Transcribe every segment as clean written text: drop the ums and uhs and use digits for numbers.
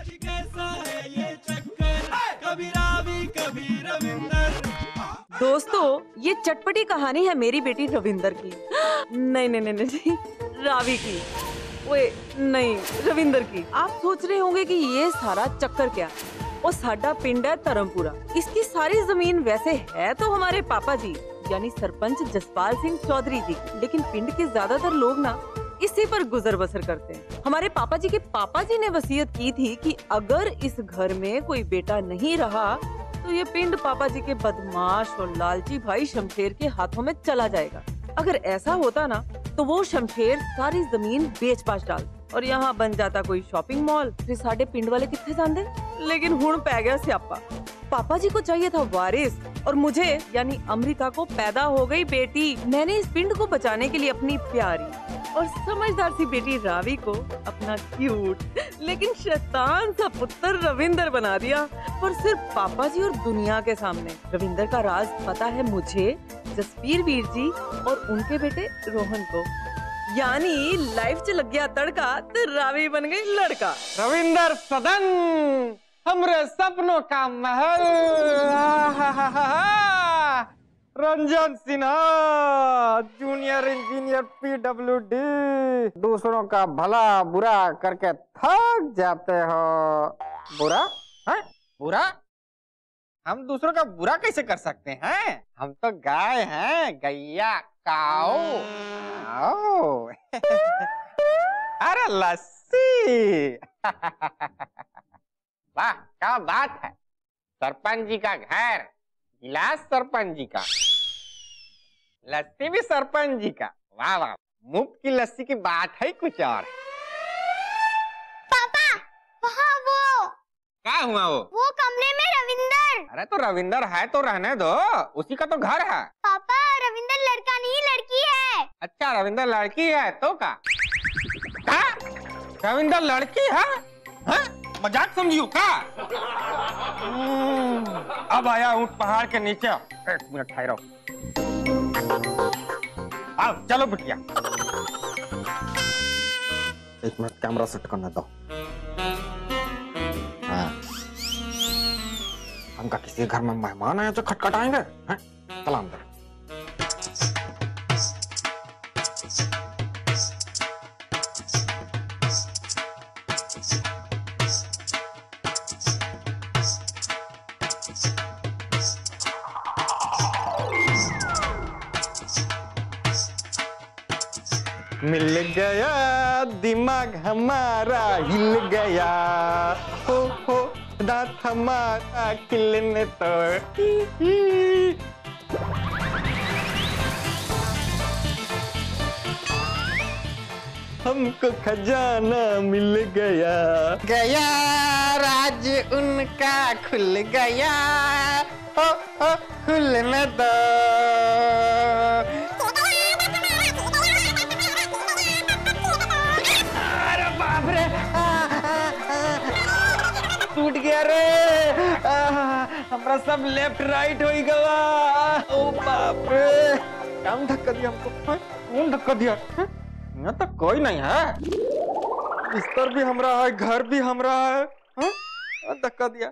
कैसा है ये चक्कर, कभी रावी कभी रविंदर। दोस्तों, ये चटपटी कहानी है मेरी बेटी रविंदर की। नहीं नहीं नहीं नहीं, रावी की। ओए नहीं, रविंदर की। आप सोच रहे होंगे कि ये सारा चक्कर क्या, और साडा पिंड है धर्मपुरा। इसकी सारी जमीन वैसे है तो हमारे पापा जी यानी सरपंच जसपाल सिंह चौधरी जी की, लेकिन पिंड के ज्यादातर लोग ना इसी पर गुजर बसर करते हैं। हमारे पापा जी के पापा जी ने वसीयत की थी कि अगर इस घर में कोई बेटा नहीं रहा तो ये पिंड पापा जी के बदमाश और लालची भाई शमशेर के हाथों में चला जाएगा। अगर ऐसा होता ना तो वो शमशेर सारी जमीन बेच बाच डाल और यहाँ बन जाता कोई शॉपिंग मॉल, फिर साढ़े पिंड वाले कितने जानते। लेकिन हुण पै गया स्यापा। पापा जी को चाहिए था वारिस और मुझे यानी अमृता को पैदा हो गई बेटी। मैंने इस पिंड को बचाने के लिए अपनी प्यारी और समझदार सी बेटी रावी को अपना क्यूट लेकिन शैतान सा पुत्र रविंदर बना दिया, और सिर्फ पापा जी और दुनिया के सामने। रविंदर का राज पता है मुझे, जसवीर वीर जी और उनके बेटे रोहन को। यानी लाइफ च लग गया तड़का तो रावी बन गई लड़का। रविंदर सदन, हमरे सपनों का महल। Ranjan Sinha, junior engineer PWD। दूसरों का भला बुरा करके थक जाते हो। बुरा है? बुरा? हम दूसरों का बुरा कैसे कर सकते हैं? हम तो गाय हैं, गैया, काऊ। अरे लस्सी। वाह क्या बात है, सरपंच जी का घर, गिलास सरपंच जी का, लस्सी भी सरपंच जी का। वाह वाह, मुफ्त की लस्सी की बात है कुछ और। पापा, वहाँ वो क्या हुआ? वो कमरे में रविंदर। अरे तो रविंदर है तो रहने दो, उसी का तो घर है। पापा, रविंदर लड़का नहीं लड़की है। अच्छा रविंदर लड़की है तो का? रविंदर लड़की है? मजाक समझियो का? अब आया ऊँट पहाड़ के नीचे। एक मिनट ठहरो। आओ चलो बिटिया। एक मिनट कैमरा सेट करने दो। हाँ, हमका किसी घर में मेहमान आए जो खटखटाएंगे। चला अंदर। मिल गया दिमाग हमारा हिल गया, हो दांत हमारा खिलने तो। हमको खजाना मिल गया, गया राज उनका खुल गया, हो खुलने दो। टूट गया रे, हमारा सब लेफ्ट राइट हो गया। ओ बाप रे, कौन धक्का दिया हमको? कौन धक्का दिया? यहाँ तो कोई नहीं है, बिस्तर भी हमरा है, घर भी हमरा है। धक्का दिया।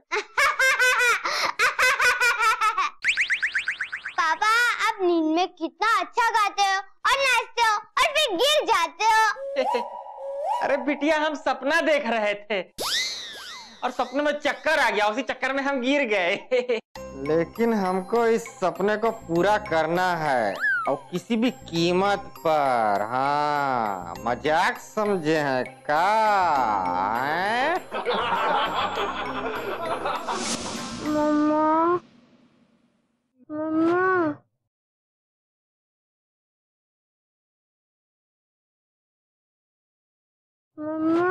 पापा, आप नींद में कितना अच्छा गाते हो और नाचते हो और फिर गिर जाते हो। अरे बिटिया, हम सपना देख रहे थे और सपने में चक्कर आ गया, उसी चक्कर में हम गिर गए। लेकिन हमको इस सपने को पूरा करना है और किसी भी कीमत पर। हाँ, मजाक समझे हैं का? मम्मा, मम्मा। मम्मा।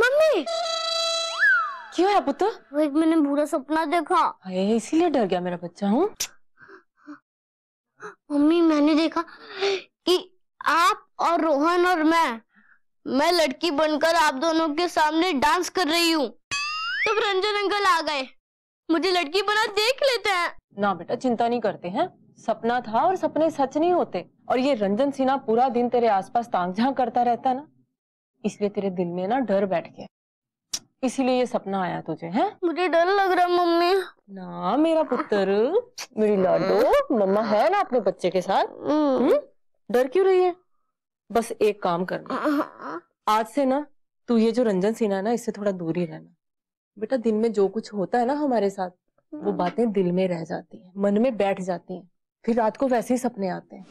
मम्मी, क्यों है पुत्र? वो एक मैंने बुरा सपना देखा। इसीलिए डर गया मेरा बच्चा? हूँ मम्मी, मैंने देखा कि आप और रोहन और मैं लड़की बनकर आप दोनों के सामने डांस कर रही हूँ। तब रंजन अंकल आ गए, मुझे लड़की बना देख लेते हैं। ना बेटा, चिंता नहीं करते हैं, सपना था और सपने सच नहीं होते। और ये रंजन सिन्हा पूरा दिन तेरे आसपास तांग झांक करता रहता ना, इसलिए तेरे दिल में ना डर बैठ गया, इसीलिए ये सपना आया तुझे। है मुझे डर लग रहा मम्मी। ना मेरा पुत्र, मेरी लाडो, मम्मा है ना अपने बच्चे के साथ। डर क्यों रही है? बस एक काम करना, आज से ना तू ये जो रंजन सिन्हा है ना, इससे थोड़ा दूर ही रहना। बेटा दिन में जो कुछ होता है ना हमारे साथ, वो बातें दिल में रह जाती हैं, मन में बैठ जाती हैं, फिर रात को वैसे ही सपने आते हैं।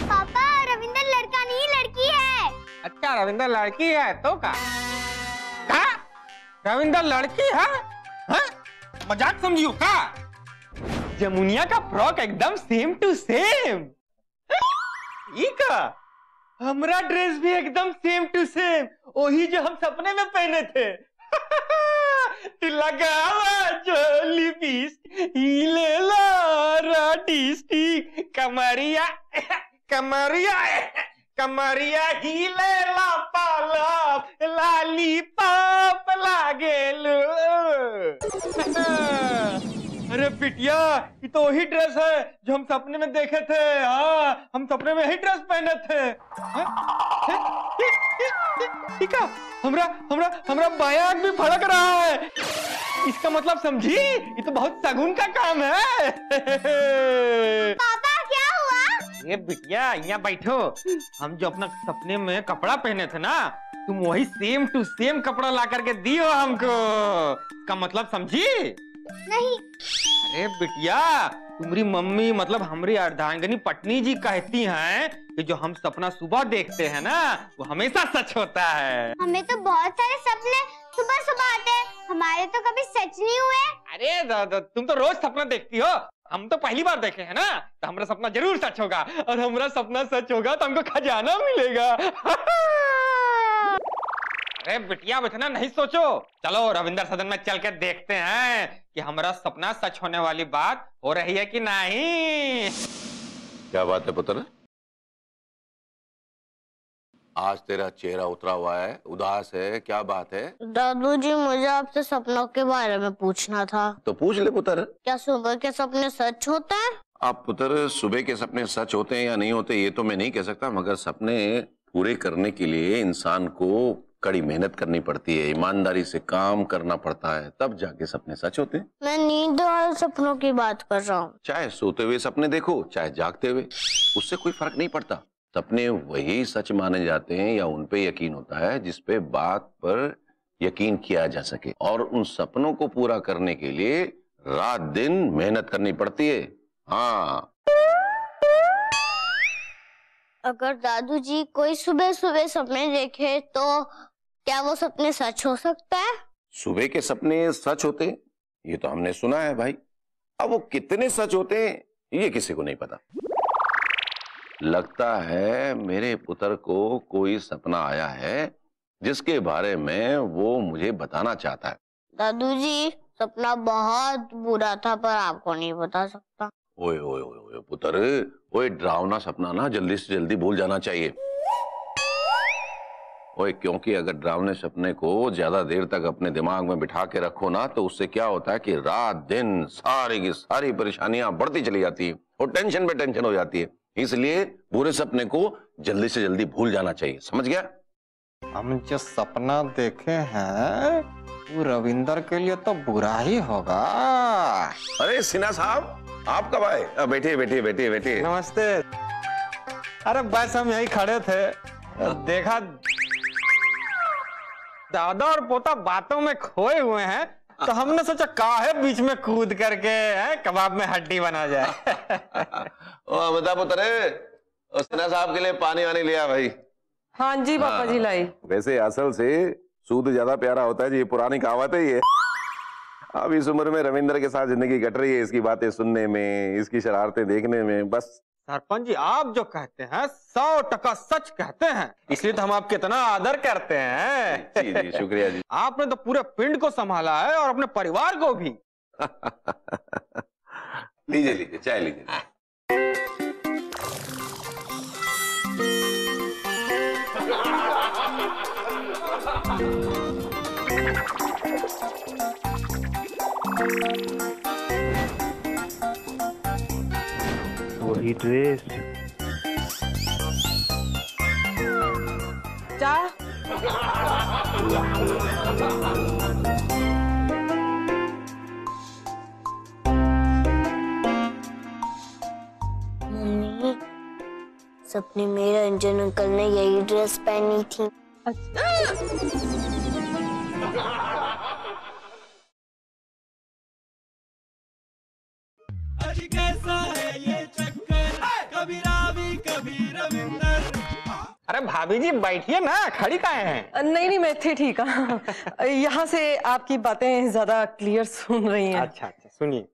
पापा रविंदर लड़का नहीं लड़की है। अच्छा रविंदर लड़की है तो का? रविंदर लड़की है? मजाक समझियो का? जमुनिया का फ्रॉक एकदम सेम टू सेम। हमरा ड्रेस भी एकदम सेम टू सेम, वही जो हम सपने में पहने थे। तू लगावा चोली पीस, हिले ला स्टिक, कमरिया कमरिया कमरिया हिले ला पालप, लाली पाप लागेलू। अरे बिटिया, ये तो वही ड्रेस है जो हम सपने में देखे थे। हाँ, हम सपने में यही ड्रेस पहने थे। ठीक है, हमरा हमरा हमरा बायां आंख भी फड़क रहा है। इसका मतलब समझी, ये तो बहुत शगुन का काम है। पापा क्या हुआ? ये बिटिया यहाँ बैठो। हम जो अपना सपने में कपड़ा पहने थे ना, तुम वही सेम टू सेम कपड़ा ला करके दियो हमको। इसका मतलब समझी? नहीं। अरे बिटिया, तुम्हारी मम्मी मतलब हमारी अर्धांगिनी पत्नी जी कहती हैं कि जो हम सपना सुबह देखते हैं ना, वो हमेशा सच होता है। हमें तो बहुत सारे सपने सुबह सुबह आते हैं, हमारे तो कभी सच नहीं हुए। अरे तुम तो रोज सपना देखती हो, हम तो पहली बार देखे हैं ना, तो हमारा सपना जरूर सच होगा। और हमारा सपना सच होगा तो हमको खजाना मिलेगा। अरे बिटिया इतना नहीं सोचो, चलो रविंदर सदन में चल के देखते हैं कि हमारा सपना सच होने वाली बात हो रही है कि नहीं। क्या बात है पुत्र? आज तेरा चेहरा उतरा हुआ है, उदास है, क्या बात है? दादूजी मुझे आपसे सपनों के बारे में पूछना था। तो पूछ ले पुत्र। क्या सुबह के सपने सच होते हैं? आप पुत्र, सुबह के सपने सच होते हैं या नहीं होते ये तो मैं नहीं कह सकता, मगर सपने पूरे करने के लिए इंसान को कड़ी मेहनत करनी पड़ती है, ईमानदारी से काम करना पड़ता है, तब जाके सपने सच होते हैं। मैं नींद वाले सपनों की बात कर रहा हूँ। चाहे सोते हुए सपने देखो, चाहे जागते हुए, उससे कोई फर्क नहीं पड़ता। सपने वही सच माने जाते हैं या उन पे यकीन होता है जिस पे बात पर यकीन किया जा सके। और उन सपनों को पूरा करने के लिए रात दिन मेहनत करनी पड़ती है। हाँ, अगर दादूजी कोई सुबह सुबह सपने देखे तो क्या वो सपने सच हो सकता है? सुबह के सपने सच होते हैं ये तो हमने सुना है भाई, अब वो कितने सच होते हैं ये किसी को नहीं पता। लगता है मेरे पुत्र को कोई सपना आया है जिसके बारे में वो मुझे बताना चाहता है। दादूजी सपना बहुत बुरा था पर आपको नहीं बता सकता। ओए ओए ओए पुत्र, ओए डरावना सपना ना जल्दी से जल्दी भूल जाना चाहिए। ओए क्योंकि अगर डरावने सपने को ज्यादा देर तक अपने दिमाग में बिठा के रखो ना, तो उससे क्या होता है कि रात दिन सारी की सारी परेशानियां बढ़ती चली जाती है और टेंशन पे टेंशन हो जाती है। इसलिए बुरे सपने को जल्दी से जल्दी भूल जाना चाहिए, समझ गया? हम जो सपना देखे हैं वो रविंदर के लिए तो बुरा ही होगा। अरे सिन्हा साहब, आप कब आए? बैठिए बैठिए बैठिए बैठिए। नमस्ते। अरे बस हम यही खड़े थे, देखा दादा और पोता बातों में खोए हुए हैं, तो हमने सोचा काहे बीच में कूद करके कबाब में हड्डी बना जाए। ओ बता पुत्र, सिन्हा साहब के लिए पानी वानी लिया भाई। हाँ जी पापा जी लाई। वैसे असल से सूद ज्यादा प्यारा होता है जी, ये पुरानी कहावत है ये। अब इस उम्र में रविंदर के साथ जिंदगी कट रही है, इसकी बातें सुनने में, इसकी शरारतें देखने में। बस सरपंच जी, आप जो कहते हैं 100% सच कहते हैं, इसलिए तो हम आपके इतना आदर करते हैं। जी जी शुक्रिया जी। आपने तो पूरे पिंड को संभाला है और अपने परिवार को भी। लीजिए लीजिए चाय लीजिए। वही ड्रेस। चाह मम्मी, सपने में रंजन अंकल ने यही ड्रेस पहनी थी। अजी कैसा है ये चक्कर, कभी रावी कभी रविंदर। अरे भाभी जी बैठिए ना, खड़ी काहे हैं? नहीं नहीं, मैं थी ठीक। यहाँ से आपकी बातें ज्यादा क्लियर सुन रही हैं। अच्छा अच्छा, सुनिए।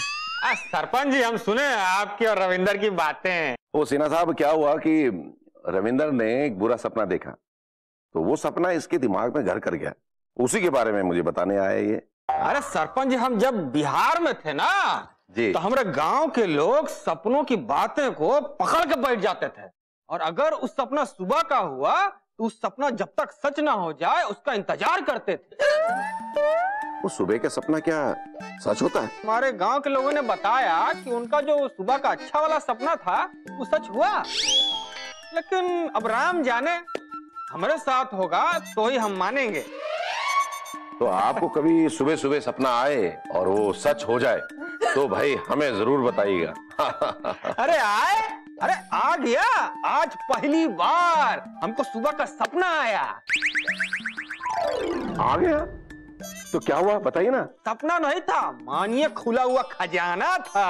सरपंच जी, हम सुने आपकी और रविंदर की बातें। वो सिन्हा साहब, क्या हुआ कि रविंदर ने एक बुरा सपना देखा, तो वो सपना इसके दिमाग में घर कर गया। उसी के बारे में मुझे बताने आया ये। अरे सरपंच जी, हम जब बिहार में थे ना जी, तो हमारे गांव के लोग सपनों की बातें को पकड़ के बैठ जाते थे, और अगर उस सपना सुबह का हुआ तो उस सपना जब तक सच ना हो जाए उसका इंतजार करते थे। वो सुबह का सपना क्या सच होता है? हमारे गांव के लोगों ने बताया कि उनका जो सुबह का अच्छा वाला सपना था वो सच हुआ, लेकिन अब राम जाने, हमारे साथ होगा तो ही हम मानेंगे। तो आपको कभी सुबह सुबह सपना आए और वो सच हो जाए तो भाई हमें जरूर बताइएगा। अरे आए, अरे आ गया। आज पहली बार हमको सुबह का सपना आया। आ गया? तो क्या हुआ बताइए ना। सपना नहीं था, मानिए खुला हुआ खजाना था।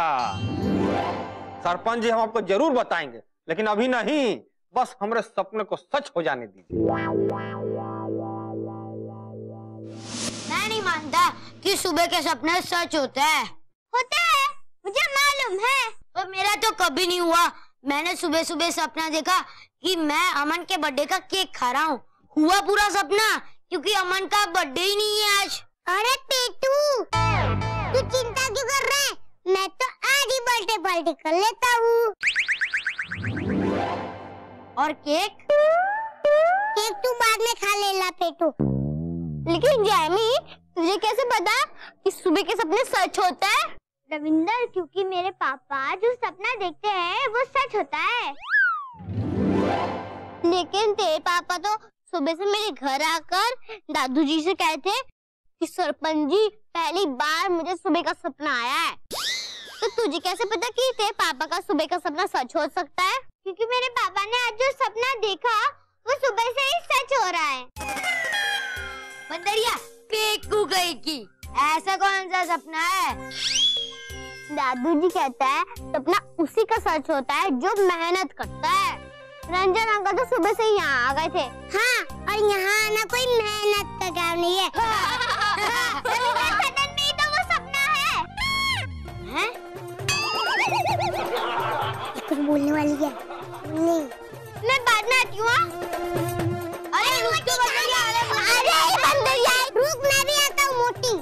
सरपंच जी, हम आपको जरूर बताएंगे, लेकिन अभी नहीं, बस हमारे सपने को सच हो जाने दीजिए। मैं नहीं मानता कि सुबह के सपने सच होते हैं। होता है, मुझे मालूम है, और मेरा तो कभी नहीं हुआ। मैंने सुबह सुबह सपना देखा कि मैं अमन के बर्थडे का केक खा रहा हूँ। हुआ पूरा सपना, क्योंकि अमन का बर्थडे ही नहीं है आज। अरे पेटू, तू चिंता क्यों कर रहा है? मैं तो आज ही बर्थडे पार्टी कर लेता हूँ। और केक? केक तू बाद में खा लेला पेटू। लेकिन जैमी, तुझे कैसे पता कि सुबह के सपने सच होता है? रविंदर, क्योंकि मेरे पापा जो सपना देखते हैं वो सच होता है। लेकिन तेरे पापा तो सुबह से मेरे घर आकर दादू जी से कहते कि सरपंच जी, पहली बार मुझे सुबह का सपना आया है। तो तुझे कैसे पता कि तेरे पापा का सुबह का सपना सच हो सकता है? क्योंकि मेरे पापा ने आज जो सपना देखा वो सुबह से ही सच हो रहा है। बंदरिया, पेकू गई की, ऐसा कौन सा सपना है? दादू जी कहता है सपना उसी का सच होता है जो मेहनत करता है। रंजन अंकल तो सुबह से यहाँ आ गए थे। हाँ, और यहाँ आना कोई मेहनत का काम नहीं है। सदन में ही तो वो सपना है। हैं? कुछ बोलने वाली है? नहीं, मैं बाद में आती हूँ। अरे रुक तो बंदरिया, अरे बंदरिया रुक, मैं भी आता हूँ मोटी।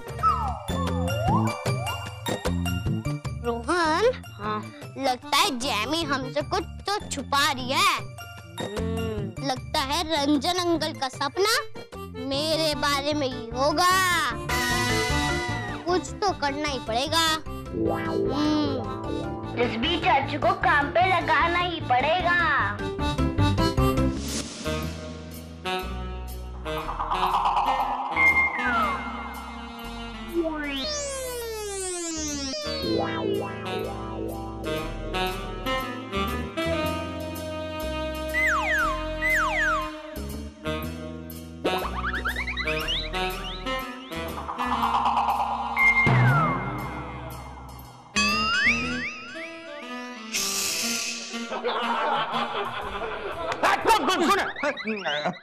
रोहन, हाँ, लगता है जैमी हमसे कुछ तो छुपा रही है। लगता है रंजन अंकल का सपना मेरे बारे में ही होगा। कुछ तो करना ही पड़ेगा। इस बीच चाचू को काम पे लगाना ही पड़ेगा।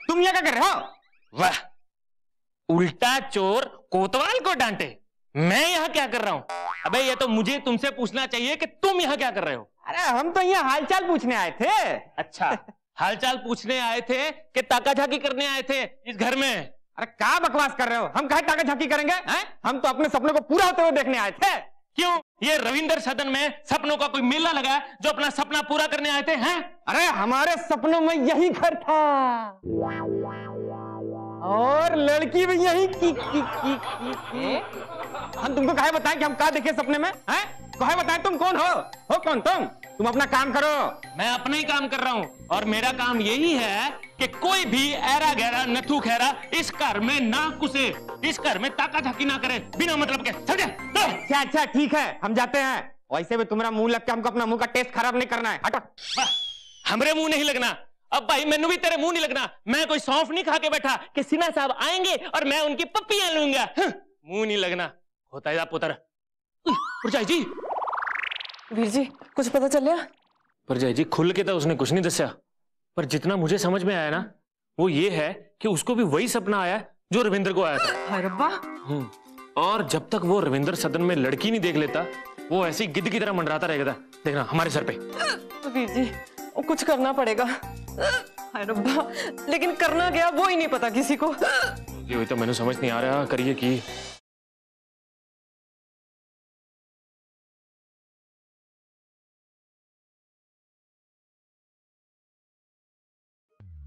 तुम यहाँ क्या कर रहे हो? वाह, उल्टा चोर कोतवाल को डांटे। मैं यहाँ क्या कर रहा हूँ? अबे ये तो मुझे तुमसे पूछना चाहिए कि तुम यहाँ क्या कर रहे हो। अरे हम तो यहाँ हालचाल पूछने आए थे। अच्छा, हालचाल पूछने आए थे कि ताकाझाकी करने आए थे इस घर में? अरे क्या बकवास कर रहे हो? हम काहे ताकाझाकी करेंगे? हम तो अपने सपने को पूरा होते हुए देखने आए थे। क्यों? ये रविंदर सदन में सपनों का कोई मेला लगा जो अपना सपना पूरा करने आए थे? हैं? अरे हमारे सपनों में यही घर था और लड़की भी यही की। हम तुमको काहे बताएं कि हम क्या देखे सपने में? हैं? काहे बताएं तुम कौन हो कौन तुम अपना काम करो। मैं अपना ही काम कर रहा हूँ और मेरा काम यही है कि कोई भी ऐरा गहरा नथु खैरा इस घर में ना घुसे, इस घर में ताका झाकी ना करे बिना मतलब के। समझे? अच्छा ठीक है, हम जाते हैं। वैसे भी तुम्हारा मुंह लग के हमको अपना मुंह का टेस्ट खराब नहीं करना है। हटो। हमरे मुंह नहीं लगना। अब भाई मैनू भी तेरे मुंह नहीं लगना। मैं कोई सौंफ नहीं खा के बैठा कि सिन्हा साहब आएंगे और मैं उनकी पप्पियां लूंगा। मुंह नहीं लगना। होता है पुत्र। परजाई जी, वीर जी कुछ पता चलिया? परजाई जी खुल के तो उसने कुछ नहीं दसिया, पर जितना मुझे समझ में आया ना वो ये है कि उसको भी वही सपना आया जो रविंद्र को आया था। हाय रब्बा। और जब तक वो रविंद्र सदन में लड़की नहीं देख लेता वो ऐसी गिद्ध की तरह मंडराता रहेगा। देखना हमारे सर पे। वीर जी वो कुछ करना पड़ेगा। हाय रब्बा, लेकिन करना क्या वो ही नहीं पता किसी को। ये तो मैंने समझ नहीं आ रहा करिए की।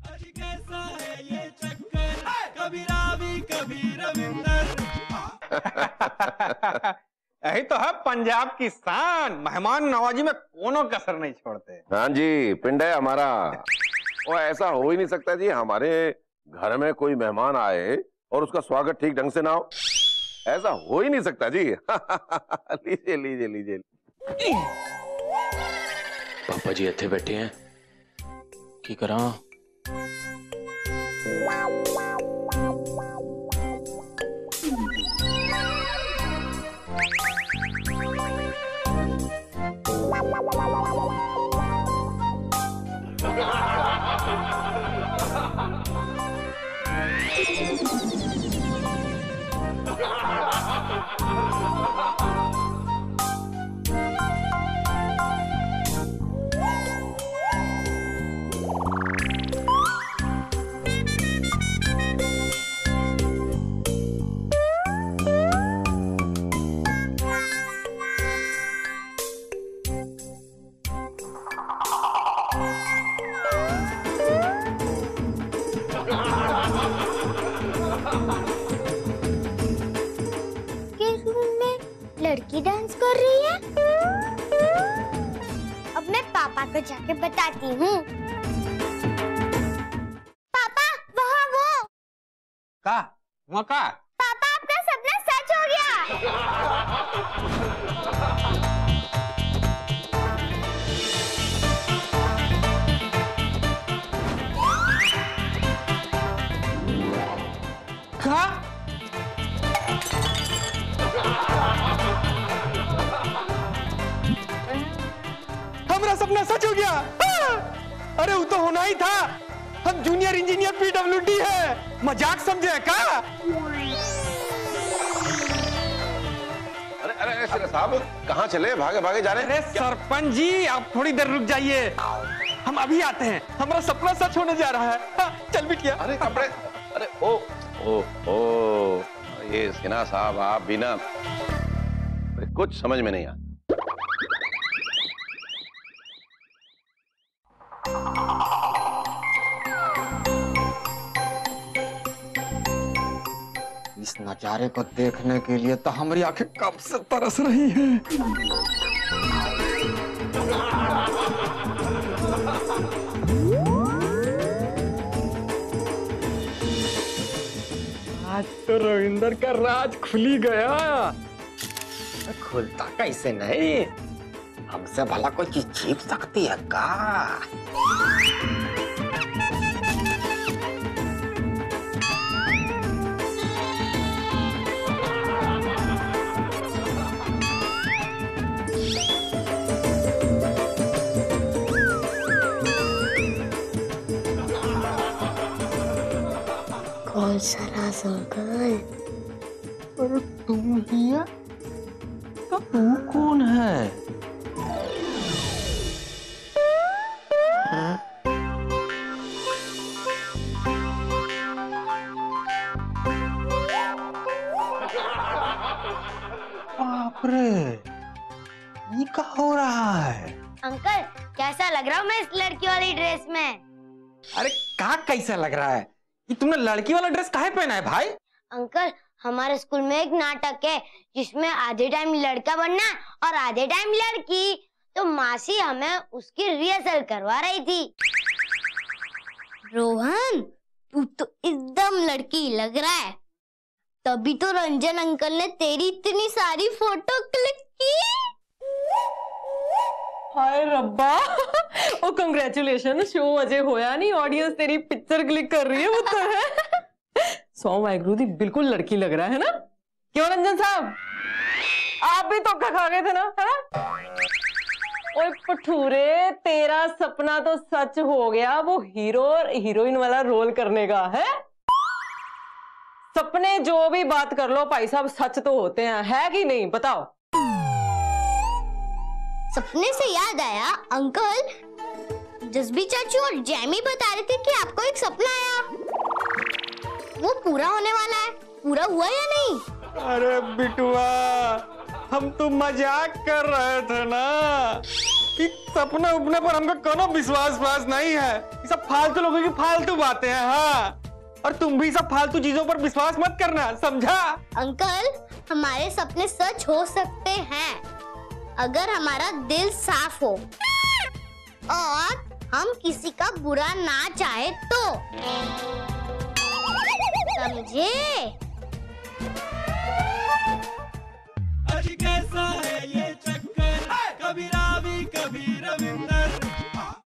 अरे कैसा है ये चक्कर, कभी रावी कभी रविंदर। यही तो है पंजाब की शान, मेहमान नवाजी में कोनो कसर नहीं छोड़ते। हाँ जी, पिंड है हमारा। वो ऐसा हो ही नहीं सकता जी, हमारे घर में कोई मेहमान आए और उसका स्वागत ठीक ढंग से ना हो, ऐसा हो ही नहीं सकता जी। लीजिए लीजिए लीजिए। पापा जी इत्थे बैठे हैं की करा। लड़की डांस कर रही है। अब मैं पापा को जाके बताती हूँ। पापा वहाँ वो। का? पापा आपका सपना सच हो गया। हमारा सपना सच हो गया। अरे वो तो होना ही था। हम जूनियर इंजीनियर पीडब्ल्यूडी है, मजाक समझे का? अरे अरे सिन्हा साहब कहाँ चले, भागे भागे जा रहे हैं? अरे सरपंच जी आप थोड़ी देर रुक जाइए, हम अभी आते हैं। हमारा सपना सच होने जा रहा है। चल बिटिया। अरे कपड़े, अरे ओ ये सिन्हा साहब आप भी ना कुछ समझ में नहीं आता। इस नजारे को देखने के लिए तो हमारी आंखें कब से तरस रही हैं। आज तो रविंदर का राज खुली गया। खुलता कैसे नहीं, हमसे भला कोई चीज छिप सकती है का? कौन सा राज अंकल? अरे तुम ही है? तो तू कौन है? बाप रे, ये क्या हो रहा है? अंकल कैसा लग रहा हूँ मैं इस लड़की वाली ड्रेस में? अरे का कैसा लग रहा है? ये तुमने लड़की वाला ड्रेस काहे पहना है भाई? अंकल हमारे स्कूल में एक नाटक है जिसमें आधे टाइम लड़का बनना और आधे टाइम लड़की, तो मासी हमें उसकी रिहर्सल करवा रही थी। रोहन, तू तो एकदम लड़की लग रहा है, तभी तो रंजन अंकल ने तेरी इतनी सारी फोटो क्लिक की। हाय रब्बा, ओ कांग्रेचुलेशन, शो अजे होया नहीं, ऑडियंस तेरी पिक्चर क्लिक कर रही है पुत्र है। सौ वाहिगुरु दी बिल्कुल लड़की लग रहा है ना? क्यों रंजन साहब, आप भी धोखा खा गए थे ना, है ना? ओए पठूरे, तेरा सपना तो सच हो गया, वो हीरो और हीरोइन वाला रोल करने का है। सपने जो भी बात कर लो भाई साहब, सच तो होते हैं, है कि नहीं? बताओ। सपने से याद आया, अंकल जसबी चाचू और जैमी बता रहे थे कि आपको एक सपना आया, वो पूरा होने वाला है, पूरा हुआ या नहीं? अरे बिटुआ, हम तो मजाक कर रहे थे ना कि सपने उपने पर हमको कोनो विश्वास नहीं है, ये सब फालतू लोगों की फालतू बातें हैं। हाँ, और तुम भी सब फालतू चीजों पर विश्वास मत करना, समझा? अंकल, हमारे सपने सच हो सकते हैं अगर हमारा दिल साफ हो और हम किसी का बुरा ना चाहे तो, समझे?